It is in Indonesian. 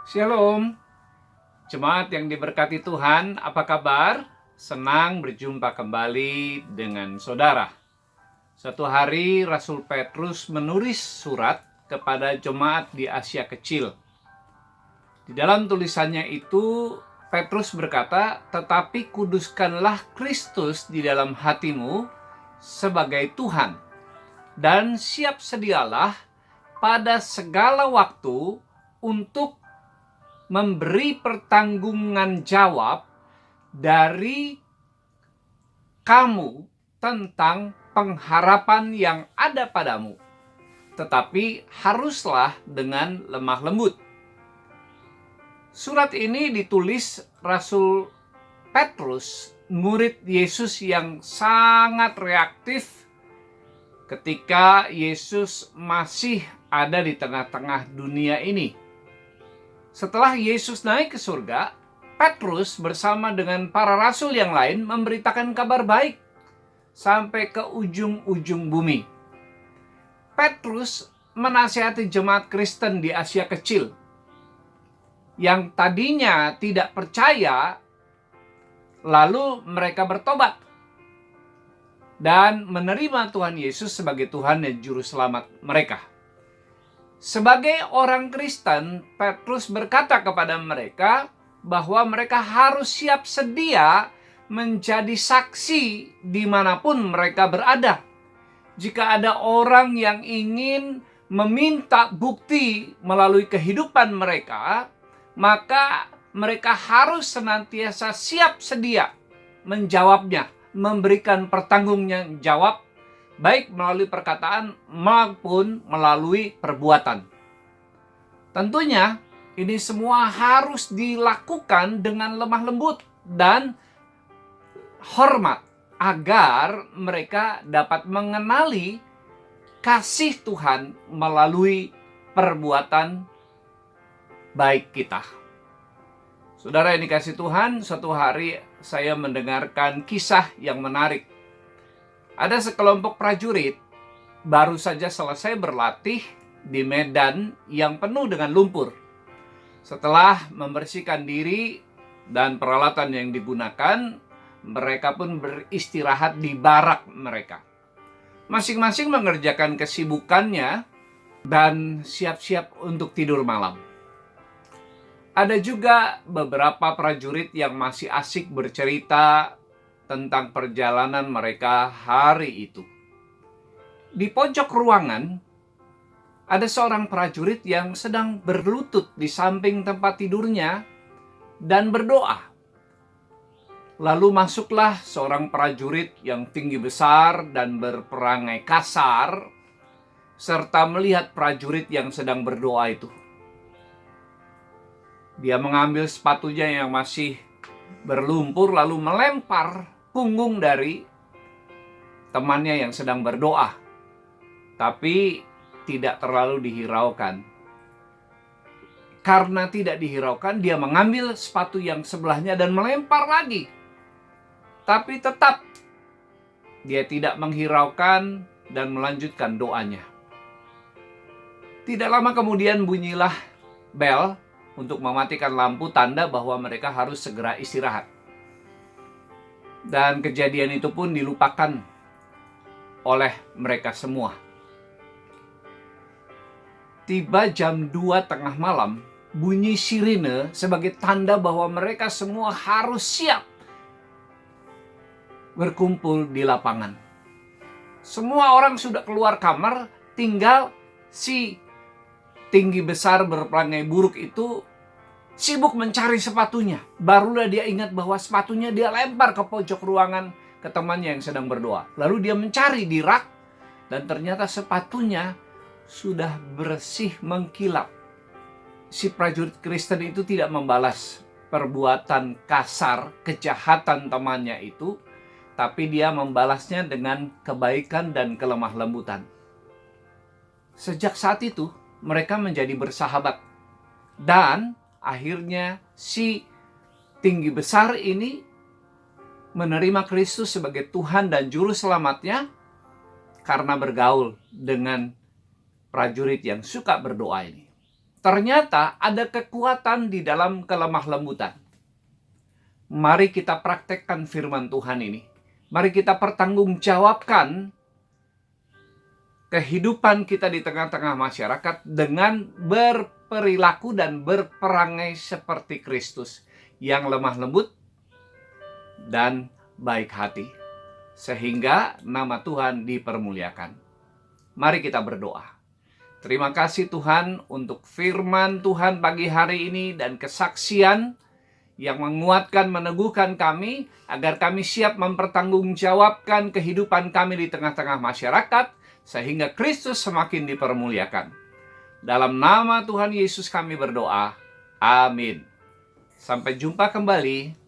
Shalom, jemaat yang diberkati Tuhan, apa kabar? Senang berjumpa kembali dengan saudara. Suatu hari Rasul Petrus menulis surat kepada jemaat di Asia Kecil. Di dalam tulisannya itu, Petrus berkata, "Tetapi kuduskanlah Kristus di dalam hatimu sebagai Tuhan, dan siap sedialah pada segala waktu untuk memberi pertanggungan jawab dari kamu tentang pengharapan yang ada padamu, tetapi haruslah dengan lemah lembut." Surat ini ditulis Rasul Petrus, murid Yesus yang sangat reaktif ketika Yesus masih ada di tengah-tengah dunia ini. Setelah Yesus naik ke surga, Petrus bersama dengan para rasul yang lain memberitakan kabar baik sampai ke ujung-ujung bumi. Petrus menasihati jemaat Kristen di Asia Kecil yang tadinya tidak percaya, lalu mereka bertobat dan menerima Tuhan Yesus sebagai Tuhan dan Juru Selamat mereka. Sebagai orang Kristen, Petrus berkata kepada mereka bahwa mereka harus siap sedia menjadi saksi dimanapun mereka berada. Jika ada orang yang ingin meminta bukti melalui kehidupan mereka, maka mereka harus senantiasa siap sedia menjawabnya, memberikan pertanggungjawaban jawab, baik melalui perkataan maupun melalui perbuatan. Tentunya ini semua harus dilakukan dengan lemah lembut dan hormat agar mereka dapat mengenali kasih Tuhan melalui perbuatan baik kita. Saudara yang dikasihi Tuhan, suatu hari saya mendengarkan kisah yang menarik. Ada sekelompok prajurit baru saja selesai berlatih di medan yang penuh dengan lumpur. Setelah membersihkan diri dan peralatan yang digunakan, mereka pun beristirahat di barak mereka. Masing-masing mengerjakan kesibukannya dan siap-siap untuk tidur malam. Ada juga beberapa prajurit yang masih asik bercerita tentang perjalanan mereka hari itu. Di pojok ruangan, ada seorang prajurit yang sedang berlutut di samping tempat tidurnya dan berdoa. Lalu masuklah seorang prajurit yang tinggi besar dan berperangai kasar, serta melihat prajurit yang sedang berdoa itu. Dia mengambil sepatunya yang masih berlumpur lalu melempar punggung dari temannya yang sedang berdoa, tapi tidak terlalu dihiraukan. Karena tidak dihiraukan, dia mengambil sepatu yang sebelahnya dan melempar lagi, tapi tetap dia tidak menghiraukan dan melanjutkan doanya. Tidak lama kemudian bunyilah bel untuk mematikan lampu, tanda bahwa mereka harus segera istirahat. Dan kejadian itu pun dilupakan oleh mereka semua. Tiba jam 2 tengah malam, bunyi sirine sebagai tanda bahwa mereka semua harus siap berkumpul di lapangan. Semua orang sudah keluar kamar, tinggal si tinggi besar berperangai buruk itu sibuk mencari sepatunya. Barulah dia ingat bahwa sepatunya dia lempar ke pojok ruangan ke temannya yang sedang berdoa. Lalu dia mencari di rak dan ternyata sepatunya sudah bersih mengkilap. Si prajurit Kristen itu tidak membalas perbuatan kasar, kejahatan temannya itu, tapi dia membalasnya dengan kebaikan dan kelemah lembutan. Sejak saat itu mereka menjadi bersahabat. Dan akhirnya si tinggi besar ini menerima Kristus sebagai Tuhan dan Juru Selamatnya karena bergaul dengan prajurit yang suka berdoa ini. Ternyata ada kekuatan di dalam kelemah lembutan. Mari kita praktekkan firman Tuhan ini. Mari kita pertanggungjawabkan kehidupan kita di tengah-tengah masyarakat dengan berperilaku dan berperangai seperti Kristus yang lemah lembut dan baik hati, sehingga nama Tuhan dipermuliakan. Mari kita berdoa. Terima kasih Tuhan untuk firman Tuhan pagi hari ini dan kesaksian yang menguatkan, meneguhkan kami agar kami siap mempertanggungjawabkan kehidupan kami di tengah-tengah masyarakat sehingga Kristus semakin dipermuliakan. Dalam nama Tuhan Yesus kami berdoa. Amin. Sampai jumpa kembali.